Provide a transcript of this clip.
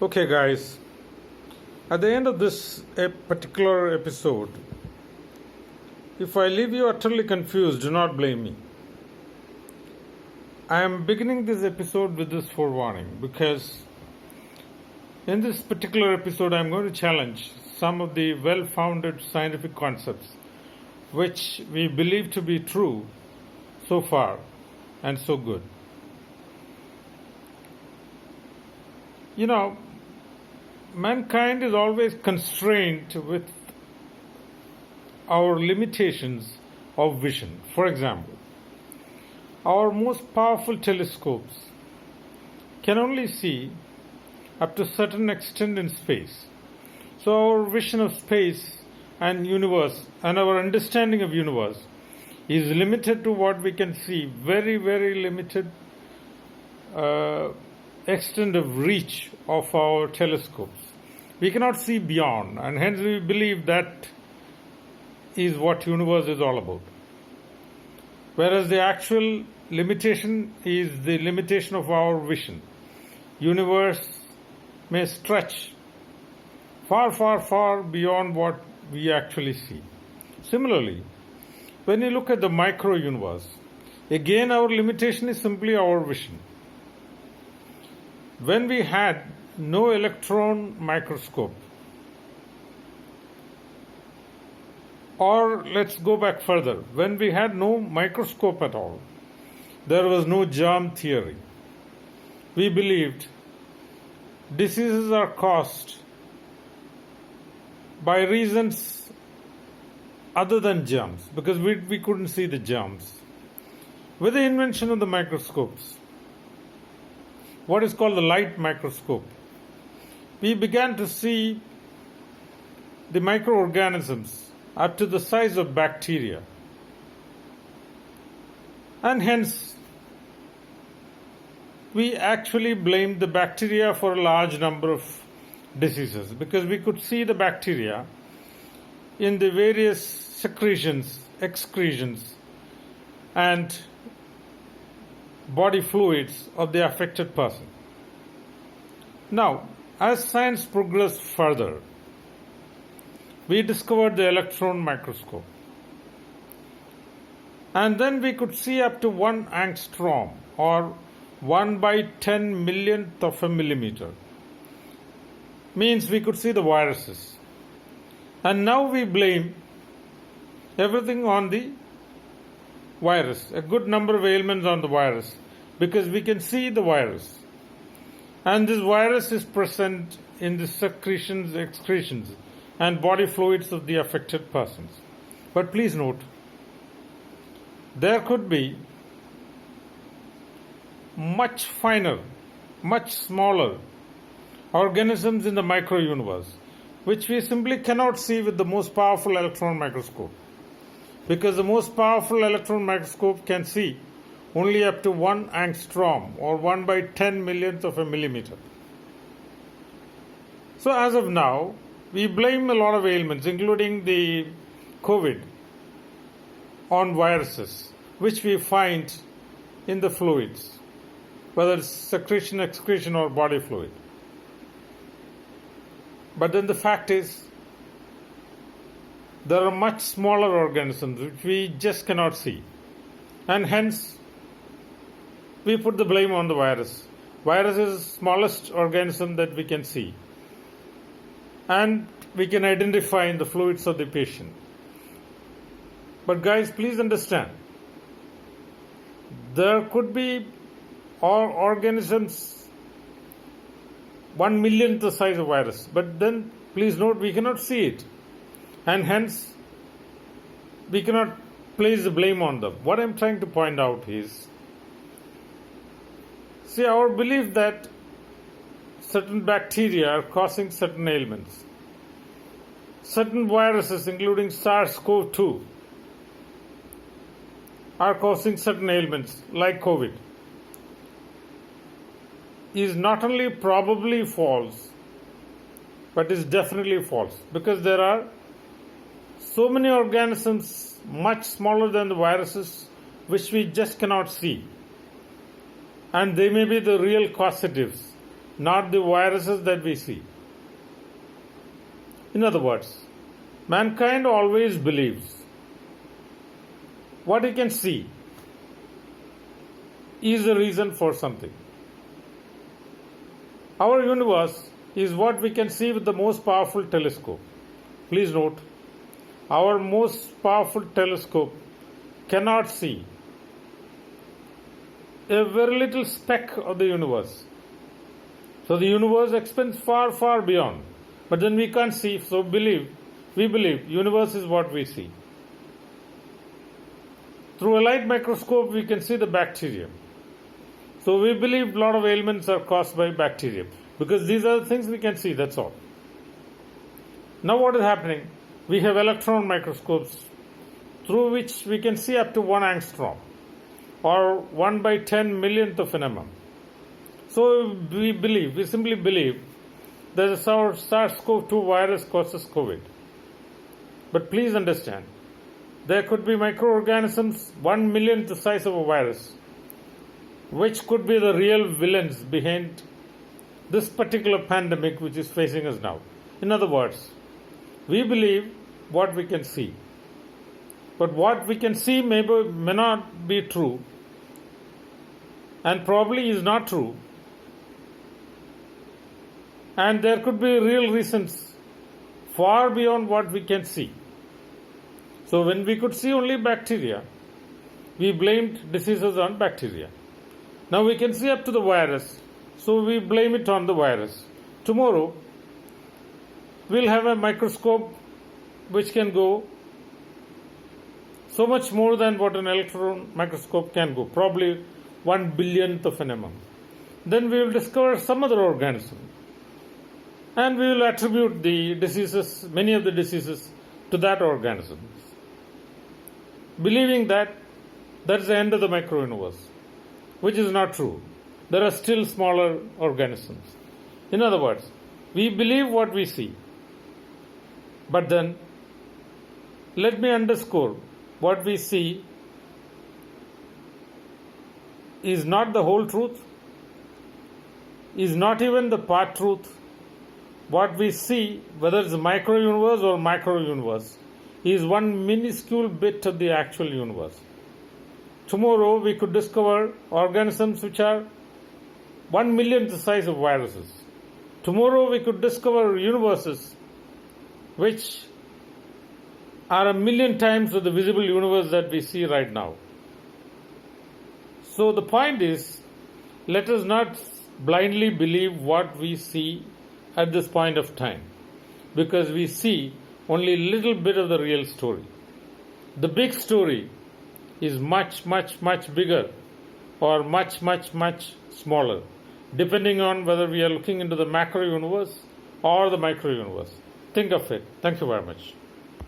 Okay, guys, at the end of this particular episode, if I leave you utterly confused, do not blame me. I am beginning this episode with this forewarning because in this particular episode, I am going to challenge some of the well founded scientific concepts which we believe to be true so far and so good. You know, mankind is always constrained with our limitations of vision. For example, our most powerful telescopes can only see up to a certain extent in space. So our vision of space and universe and our understanding of universe is limited to what we can see, very, very limited extent of reach of our telescopes. We cannot see beyond, and hence we believe that is what universe is all about. Whereas the actual limitation is the limitation of our vision. Universe may stretch far, far, far beyond what we actually see. Similarly, when you look at the micro universe, again our limitation is simply our vision. When we had no electron microscope, or let's go back further, when we had no microscope at all, there was no germ theory. We believed diseases are caused by reasons other than germs, because we couldn't see the germs. With the invention of the microscopes, what is called the light microscope, we began to see the microorganisms up to the size of bacteria. And hence, we actually blamed the bacteria for a large number of diseases because we could see the bacteria in the various secretions, excretions, and body fluids of the affected person. Now, as science progressed further, we discovered the electron microscope. And then we could see up to 1 angstrom or 1 by 10 millionth of a millimeter. Means we could see the viruses. And now we blame everything on the virus, a good number of ailments on the virus, because we can see the virus. And this virus is present in the secretions, excretions, and body fluids of the affected persons. But please note, there could be much finer, much smaller organisms in the micro universe, which we simply cannot see with the most powerful electron microscope. Because the most powerful electron microscope can see only up to 1 angstrom or 1 by 10 millionth of a millimeter. So as of now, we blame a lot of ailments, including the COVID, on viruses, which we find in the fluids, whether it's secretion, excretion, or body fluid. But then the fact is, there are much smaller organisms which we just cannot see. And hence, we put the blame on the virus. Virus is the smallest organism that we can see. And we can identify in the fluids of the patient. But guys, please understand, there could be organisms 1 millionth the size of virus. But then, please note, we cannot see it. And hence, we cannot place the blame on them. What I'm trying to point out is, see, our belief that certain bacteria are causing certain ailments, certain viruses, including SARS-CoV-2, are causing certain ailments, like COVID, is not only probably false, but is definitely false. Because there are so many organisms much smaller than the viruses which we just cannot see. And they may be the real causatives not the viruses that we see. In other words, mankind always believes what he can see is the reason for something. Our universe is what we can see with the most powerful telescope. Please note, our most powerful telescope cannot see a very little speck of the universe. So the universe extends far, far beyond. But then we can't see, so we believe universe is what we see. Through a light microscope, we can see the bacteria. So we believe a lot of ailments are caused by bacteria because these are the things we can see, that's all. Now what is happening? We have electron microscopes through which we can see up to 1 angstrom or 1 by 10 millionth of an mm. So we simply believe that the SARS-CoV-2 virus causes COVID. But please understand, there could be microorganisms 1 millionth the size of a virus, which could be the real villains behind this particular pandemic which is facing us now. In other words, we believe what we can see. But what we can see may not be true, and probably is not true. And there could be real reasons far beyond what we can see. So when we could see only bacteria, we blamed diseases on bacteria. Now we can see up to the virus, so we blame it on the virus. Tomorrow, we'll have a microscope which can go so much more than what an electron microscope can go, probably 1 billionth of an mm. Then we will discover some other organism. And we will attribute the diseases, many of the diseases, to that organism. Believing that that's the end of the micro-universe, which is not true. There are still smaller organisms. In other words, we believe what we see. But then, let me underscore, what we see is not the whole truth, is not even the part truth. What we see, whether it's a micro-universe or micro-universe, is one minuscule bit of the actual universe. Tomorrow we could discover organisms which are 1 millionth the size of viruses. Tomorrow we could discover universes which are 1 million times of the visible universe that we see right now. So the point is, let us not blindly believe what we see at this point of time, because we see only a little bit of the real story. The big story is much, much, much bigger or much, much, much smaller, depending on whether we are looking into the macro universe or the micro universe. Think of it. Thank you very much.